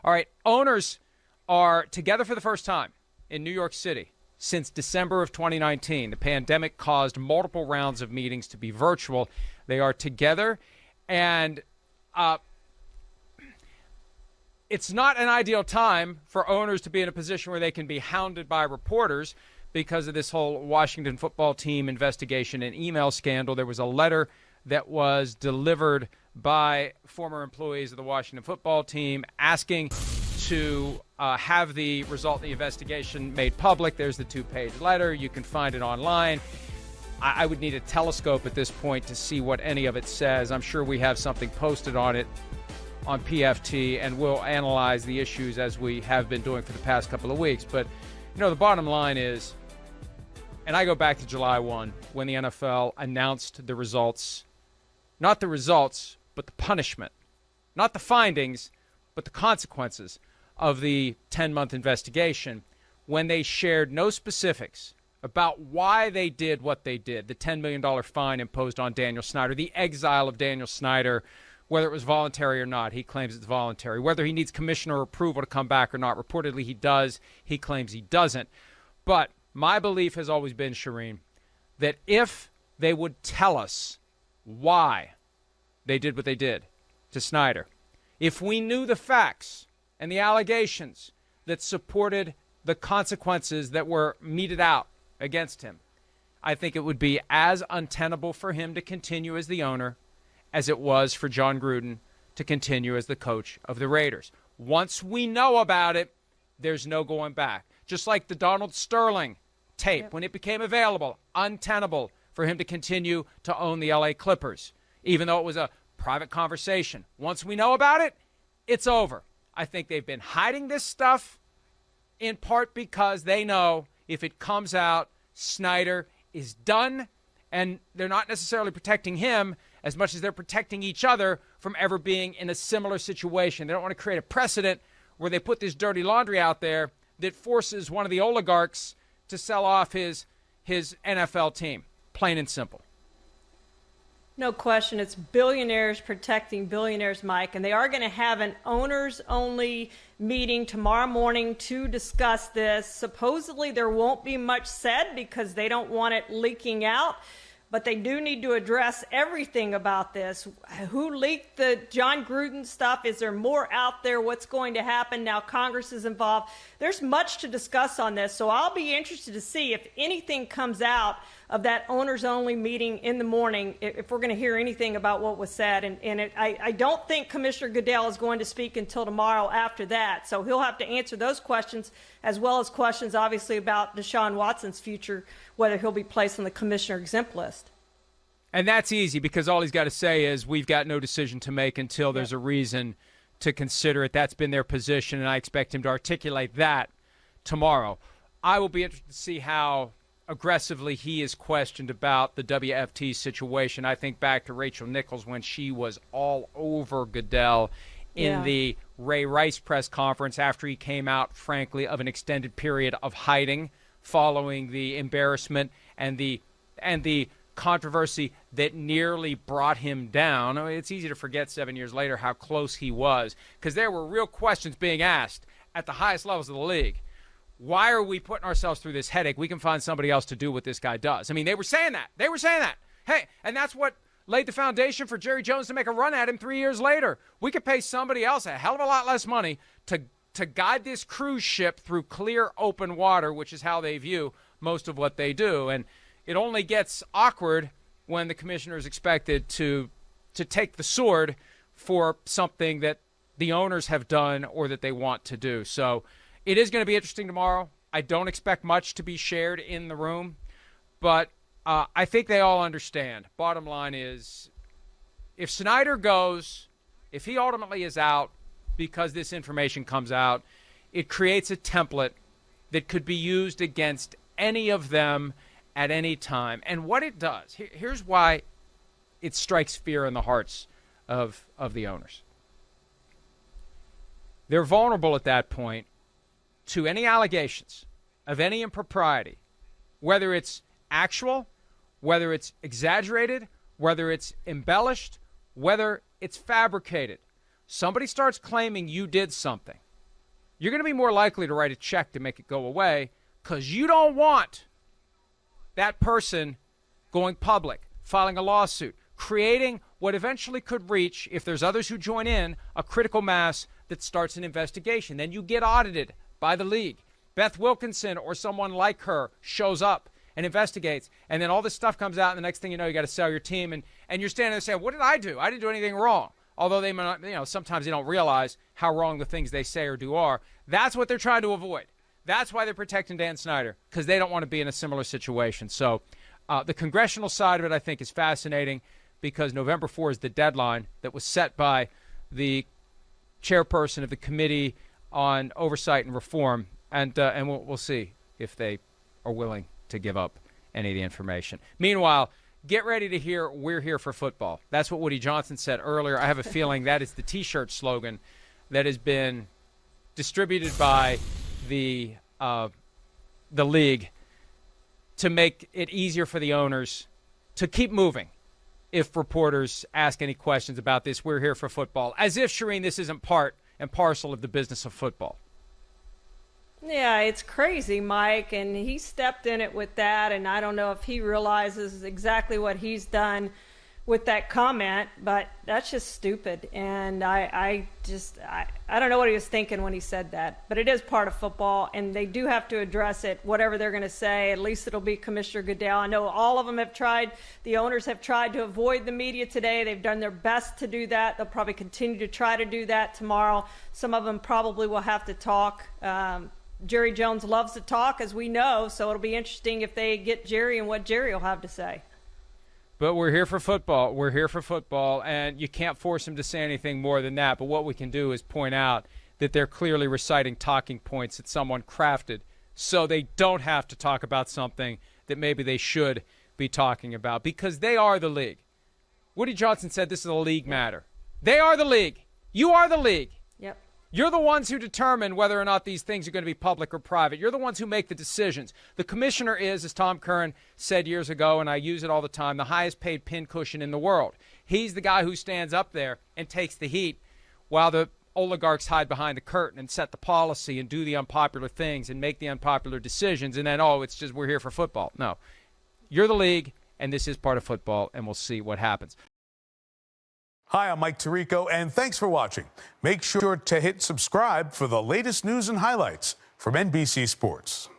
All right, owners are together for the first time in New York City since December of 2019. The pandemic caused multiple rounds of meetings to be virtual. They are together, and it's not an ideal time for owners to be in a position where they can be hounded by reporters because of this whole Washington football team investigation and email scandal. There was a letter that was delivered by former employees of the Washington football team asking to have the result of the investigation made public. There's the 2-page letter. You can find it online. I would need a telescope at this point to see what any of it says. I'm sure we have something posted on it on PFT, and we'll analyze the issues as we have been doing for the past couple of weeks. But, the bottom line is, and I go back to July 1 when the NFL announced the results, not the results, but the punishment, not the findings, but the consequences of the 10-month investigation, when they shared no specifics about why they did what they did, the $10 million fine imposed on Daniel Snyder, the exile of Daniel Snyder, whether it was voluntary or not. He claims it's voluntary. Whether he needs commissioner approval to come back or not. Reportedly he does. He claims he doesn't. But my belief has always been, Shireen, that if they would tell us why they did what they did to Snyder, if we knew the facts and the allegations that supported the consequences that were meted out against him, I think it would be as untenable for him to continue as the owner as it was for John Gruden to continue as the coach of the Raiders. Once we know about it, there's no going back. Just like the Donald Sterling tape, when it became available, untenable for him to continue to own the LA Clippers, even though it was a private conversation. Once we know about it, it's over. I think they've been hiding this stuff in part because they know if it comes out, Snyder is done, and they're not necessarily protecting him as much as they're protecting each other from ever being in a similar situation. They don't want to create a precedent where they put this dirty laundry out there that forces one of the oligarchs to sell off his NFL team, plain and simple. No question. It's billionaires protecting billionaires, Mike, and they are going to have an owners-only meeting tomorrow morning to discuss this. Supposedly there won't be much said because they don't want it leaking out, but they do need to address everything about this. Who leaked the John Gruden stuff? Is there more out there? What's going to happen now Congress is involved? There's much to discuss on this, so I'll be interested to see if anything comes out of that owners-only meeting in the morning, if we're going to hear anything about what was said. I don't think Commissioner Goodell is going to speak until tomorrow after that, so he'll have to answer those questions, as well as questions, obviously, about Deshaun Watson's future, whether he'll be placed on the commissioner exempt list. And that's easy because all he's got to say is we've got no decision to make until there's a reason to consider it. That's been their position, and I expect him to articulate that tomorrow. I will be interested to see how aggressively he is questioned about the WFT situation. I think back to Rachel Nichols when she was all over Goodell in the Ray Rice press conference after he came out, frankly, of an extended period of hiding following the embarrassment and the controversy that nearly brought him down. I mean, it's easy to forget 7 years later how close he was because there were real questions being asked at the highest levels of the league. Why are we putting ourselves through this headache? We can find somebody else to do what this guy does. I mean, they were saying that. Hey, and that's what laid the foundation for Jerry Jones to make a run at him 3 years later. We could pay somebody else a hell of a lot less money to guide this cruise ship through clear, open water, which is how they view most of what they do. And it only gets awkward when the commissioner is expected to take the sword for something that the owners have done or that they want to do. So it is going to be interesting tomorrow. I don't expect much to be shared in the room, but I think they all understand. Bottom line is, if Snyder goes, if he ultimately is out because this information comes out, it creates a template that could be used against any of them at any time. And what it does, here's why it strikes fear in the hearts of the owners. They're vulnerable at that point to any allegations of any impropriety, whether it's actual, whether it's exaggerated, whether it's embellished, whether it's fabricated. Somebody starts claiming you did something, you're going to be more likely to write a check to make it go away because you don't want that person going public, filing a lawsuit, creating what eventually could reach, if there's others who join in, a critical mass that starts an investigation. Then you get audited by the league. Beth Wilkinson or someone like her shows up and investigates, and then all this stuff comes out, and the next thing you know, you got to sell your team, and you're standing there saying, what did I do? I didn't do anything wrong. Although they may not, sometimes they don't realize how wrong the things they say or do are. That's what they're trying to avoid. That's why they're protecting Dan Snyder, because they don't want to be in a similar situation. So the congressional side of it, I think, is fascinating because November 4 is the deadline that was set by the chairperson of the Committee on Oversight and Reform, and we'll see if they are willing to give up any of the information. Meanwhile, get ready to hear "We're here for football." That's what Woody Johnson said earlier. I have a feeling that is the T-shirt slogan that has been distributed by the league to make it easier for the owners to keep moving if reporters ask any questions about this. We're here for football. As if, Shireen, this isn't part and parcel of the business of football. Yeah, it's crazy, Mike, and he stepped in it with that, and I don't know if he realizes exactly what he's done with that comment, but that's just stupid, and I don't know what he was thinking when he said that, but it is part of football, and they do have to address it, whatever they're going to say. At least it'll be Commissioner Goodell. I know all of them have tried, the owners have tried to avoid the media today. They've done their best to do that. They'll probably continue to try to do that tomorrow. Some of them probably will have to talk. Jerry Jones loves to talk, as we know, so it'll be interesting if they get Jerry and what Jerry will have to say. But we're here for football. We're here for football, and you can't force him to say anything more than that. But what we can do is point out that they're clearly reciting talking points that someone crafted so they don't have to talk about something that maybe they should be talking about, because they are the league. Woody Johnson said this is a league matter. They are the league. You are the league. Yep. You're the ones who determine whether or not these things are going to be public or private. You're the ones who make the decisions. The commissioner is, as Tom Curran said years ago, and I use it all the time, the highest paid pincushion in the world. He's the guy who stands up there and takes the heat while the oligarchs hide behind the curtain and set the policy and do the unpopular things and make the unpopular decisions, and then, it's just we're here for football. No. You're the league, and this is part of football, and we'll see what happens. Hi, I'm Mike Tirico, and thanks for watching. Make sure to hit subscribe for the latest news and highlights from NBC Sports.